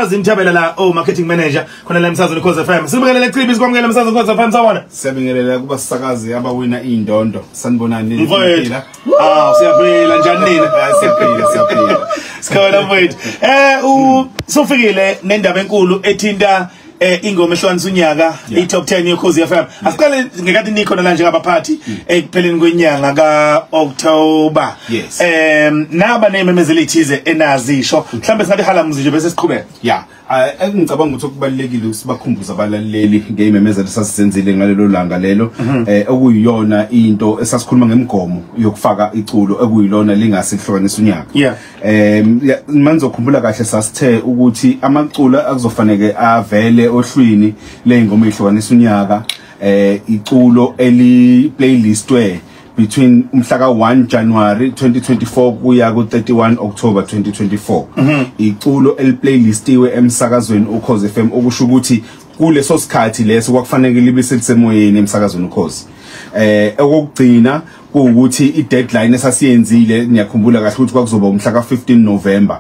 Umsazi Mthabela la marketing manager khona la emsazweni Ukhozi FM. Sibingelele Chibi sikwamukela emsazweni Ukhozi FM sawona. Siyabingelela kuba sisakazi abawina indondo. Sanibonani niphila. Siyaphila njani nina? Siyaphila. Sikhona mfowethu. Usofikile nendaba enkulu ethinta ingoma ehlukanisa unyaka i-top 10 yoKhozi FM. Asiqale ngekade nikhona la njengabaphathi ekupheleni kwenyanga kaOctober. Yes. Naba nememezelo ethize enazisho. Mhlambe singathi halamuzi nje bese siqhubeka. Yeah. Engicabanga ukuthi okubalekile usibakhumbuza abalaleli ngeimemezelo sasizenzile ngalelo langa lelo okuyiyona into esasikhuluma ngemigomo yokufaka iculo ekuyilona lingasihlukanisa unyaka. Yeah. Manje ukukhumbula kahle sasithe ukuthi amaculo akuzofanele avele ohlwini lengoma ehlukanisa unyaka iculo eli playlistwe between umhlaka 1 January 2024 kuya ku 31 October 2024 iculo el playlistiwe emsakazweni Ukhozi FM okusho ukuthi kuleso sikhathi leso kwakufanele libe selisemoyeni emsakazweni Ukhozi okugcina ukuthi i deadline esasiyenzile ngiyakhumbula kahle ukuthi kwakuzoba umhla ka 15 November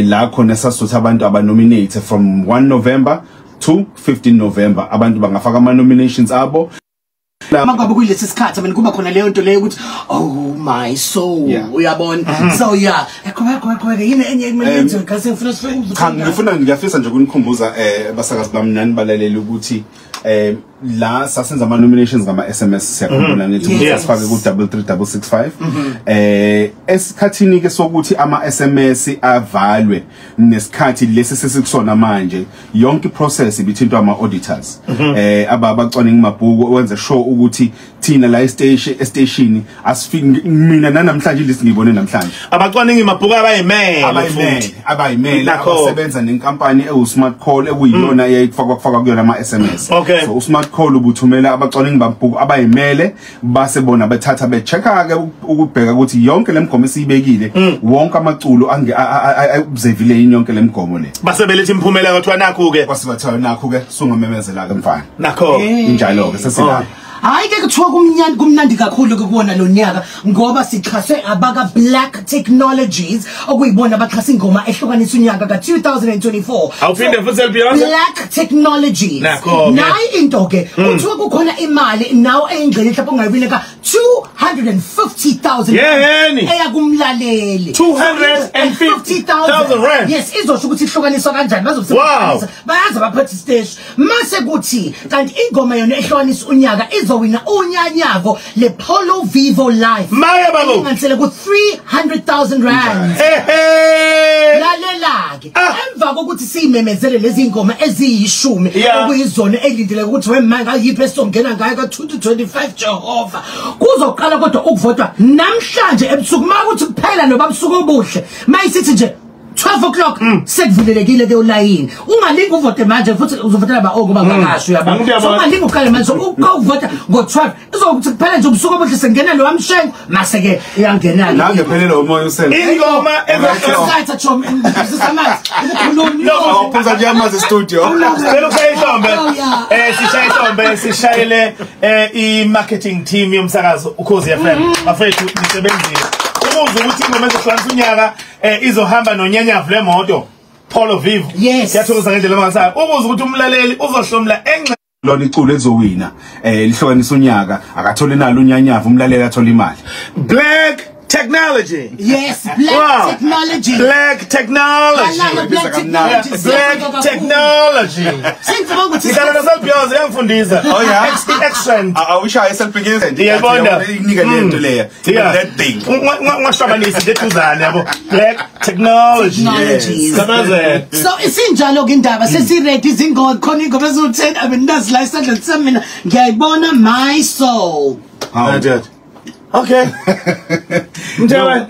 la khona sasizotha abantu aba nominate from 1 November to 15 November abantu bangafaka ama nominations abo Mangabe kulesi sikhathi mina kuba khona leyo nto leyo ukuthi oh my soul uyabona so yeah khona yini enye ekumele ngase ngifuna sifuna ngiyafisa nje ukunikhumbuza basakazi bami nani balaleli ukuthi la sasenza ama nominations ngama SMS siyakhumbula nethi sifake ku 33665 esikhathini ke sokuthi ama SMS avalwe nesikhathi lesi sesikusona manje yonke process ibithintwa ama auditors abacwaninga mabhuku wenze sure ukuthi thina la station asifiki mina namhlanje lisingibone namhlanje abacwaninga mabhuku abayimele abasebenza nenkampani eUsmart Call ekuyiyona eyayifakwa kuyona ama SMS so uSmart Call ubuthumela abacwaningi bamabhuku abayimele base bona bethatha bechecka ke ukubheka ukuthi yonke lemigomo esiyibekile wonke amaculo ayobzevile yonke lemigomo le base belethe imphumela kwathiwa nakho ke kwasibathayo nakho ke sungomemezela ke mfana nakho injalo ke sesilapha hayi ke kuthiwa kumnandi kakhulu kuwona lo nyaka ngoba sixhaswe abaka Black Technologies okuyibona abaxhasa ingoma ehlukanisa unyaka ka 2024 awuphinde futhi elbeyond Black Technologies nayi into ke kuthiwa kukhona imali nawo eyingcele mhlawumbe ungayibile ka 250,000 eyakumlaleli 250,000 rand yes izosho ukuthi ihlukaniswa kanjani bazobusebenzisa bayazi abaphathi stage mase kuthi kanti ingoma yona ehlukanisa unyaka wina unyanyako le Polo Vivo Live maya babo ngansele ku 300,000 rand lalela ke emva kokuthi simemezele lezi ngoma eziyishumi okuyizona elindele ukuthi wemanga yiphi esongena ngayo ka 2025 Jehova kuzoqala kodwa ukuvotwa namhlanje ebusuku makuthi kuphela noba busuku obuhle mayisithi nje 12 o'clock sekuvulelekile ke ulayini ungalingi uvote manje futhi uzovotela baokuba ngakasho uyabona so ungalingi uqale manje ukuvota ngo12 izokuthi kuphela nje ubusuku obuhle sengena lo amshengo mase ke iyangena la ngephelele umoya usele ingoma ezosayitha chom sisamanzi ukukhuluma no uphuza nje amazi studio phela ushayishombe sishayishombe sishayele I marketing team yomsakazo Ukhozi FM bafethu nisebenzile ukuze ukuthi ingoma ezihlanganisa unyaka izohamba nonyanyavu lemoto Polo Vivo siyathokoza ngendlela mangasayo ukuze ukuthi umlaleli uzohlomla enxe lona iculo ezowina lihlukanisa unyaka akathole nalo unyanyavu umlaleli athola imali Black Technology yes Black Technology Black Technology Black Technology singibonga ukuthi ngidala naselbyoze yangifundisa oh yeah accent awushaya selbhekise yabona inika lento leya that thing ngwashabanisa ndethuzane yabo Black Technology kabaze so isinjalo ke indaba sesiready izingoma khona ingoma ezo10 abinazi la isandla semina ngiyayibona my soul okay Mthawa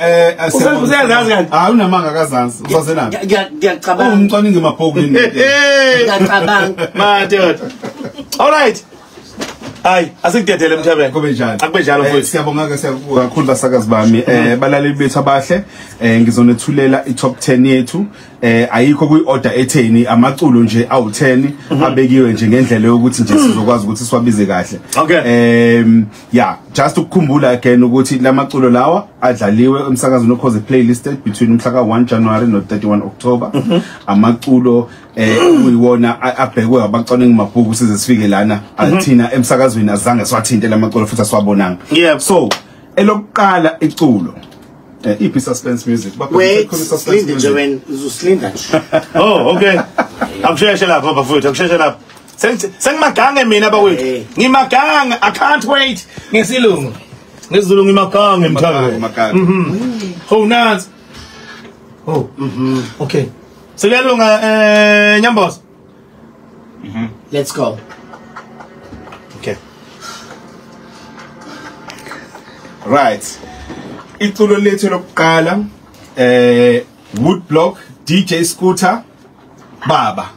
usenzazi kanti unamanga kazansi usaselapha ngiyacabanga umcwaningi mabhuku ngiyacabanga madod all right hayi asikudedele Mthabeni kube njalo akube njalo futhi siyabonga ke kakhulu basakazi bami balaleli bethu abahle ngizonethulela I-top 10 yethu ayikho kwi-order etheni amaculo nje awu10 abekiwe nje ngendlela yokuthi nje sizokwazi ukuthi siwabize kahle yeah just ukukhumbula again ukuthi lamaculo lawa adlaliwe emsakazweni Ukhozi playlist between umhla ka 1 January no 31 October amaculo uyiwona abhekwe abacwaningi mabhuku size sifike lana athina emsakazweni azange siwathinte lamaculo futhi asiwabonanga so elokuqala iculo iphi suspense music wait suspense Joanne uzuslinda nje oh okay akusheshe lapha bafowethu akusheshe lapha sengimagange mina bawethu ngimagange I can't wait ngesilungu ngezulu ngimagange mthaka oh nansi oh okay Siyalunga Nyambos let's go okay right iculo lethu lokuqala Woodblock DJ Scooter Baba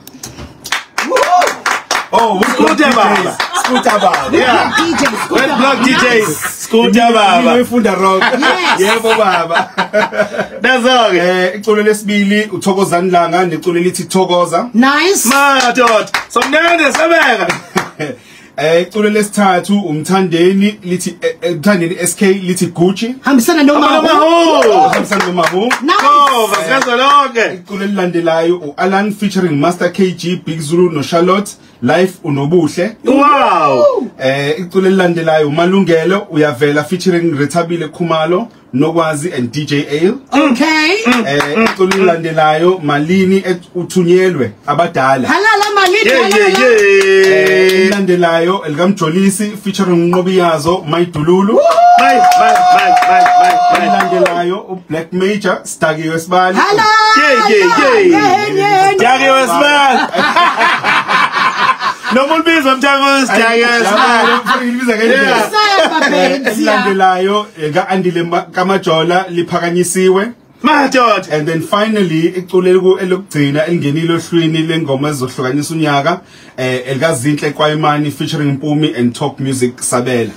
oh Scooter Baba Scooter Baba yeah Woodblock DJ Scooter Baba uyifunda wrong yebo baba that's all iculo lesibili uThokozani Langa neculo lithi Thokoza nice madod somnene sebeka iculo lesithathu umthandeni lithi umthandeni SK lithi Gucci hambisana nomahu no vaskazo lonke iculo elilandelayo uAlan featuring Master KG Big Zulu no Charlotte live unobuhle wow iculo elilandelayo Malungelo uyavela featuring Rethabile Khumalo Nokwazi and DJ Ale okay iculo elilandelayo Malini uthunyelwe abadala halala Malini elilandelayo elikamjolisi featuring Nqobiyazo Mayidululu elilandelayo uBlack Major Stagi Wesibali Stagi Wesibali no mulbizo mthango Stagi Wesibali elilandelayo ka-Andile Kamajola liphakanyisiwe madod and then finally iculo elokugcina elingenile ohlwini lengoma ezohlukanisa unyaka elikaZinhle Kwayimani featuring Mpumi and Talk Music Sabela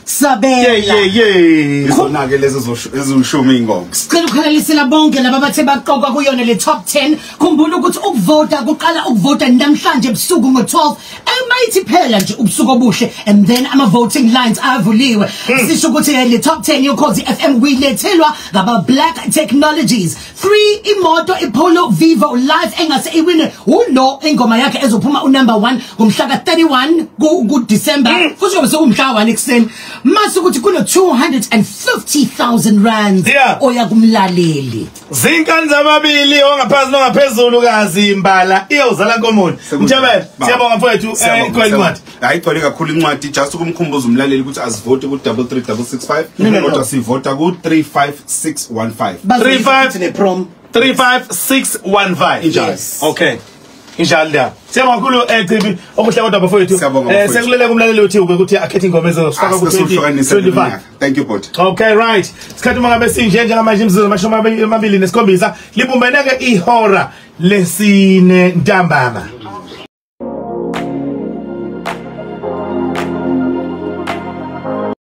izona ke lezo ezishumi ingoma sicela ukukhalalisela bonke laba bathe baqoka kuyona le top 10 khumbula ukuthi ukuvota kuqala ukuvota namhlanje ebusuku ngo12 emayithi phela nje ubusuku obuhle and then ama voting lines avuliwe sisho ukuthi le top 10 yoKhozi FM kuyilethelwa ngaba Black Technologies 3 imoto iPolo Vivo live engase iwine uno ingoma yakhe ezophuma unumber 1 ngomhla ka31 ku December futhi kube sekumhla 1 ekseni mase ukuthi kuno 250,000 rands oya kumlaleli zinkani zamabili ongaphansi nongaphezulu kazi imbala iyozala komoni mthebele siyabonga mfowethu ikhwalincwadi ayigcwele kakhulu incwadi just ukumkhumbuza umlaleli ukuthi asivote ku 33665 kodwa sivota ku 35615 35615 injalo okay injalo la siyabonga kakhulu Cibi okuhle kodwa bafowethu sekulele kumlaleli uthi ukuthi akhethe ingoma ezofaka ku 2025 thank you bot okay right sikhathi mangabe sinje njengamanje imzuzu amashumi 27 libumbeneke ihora lesine ntambama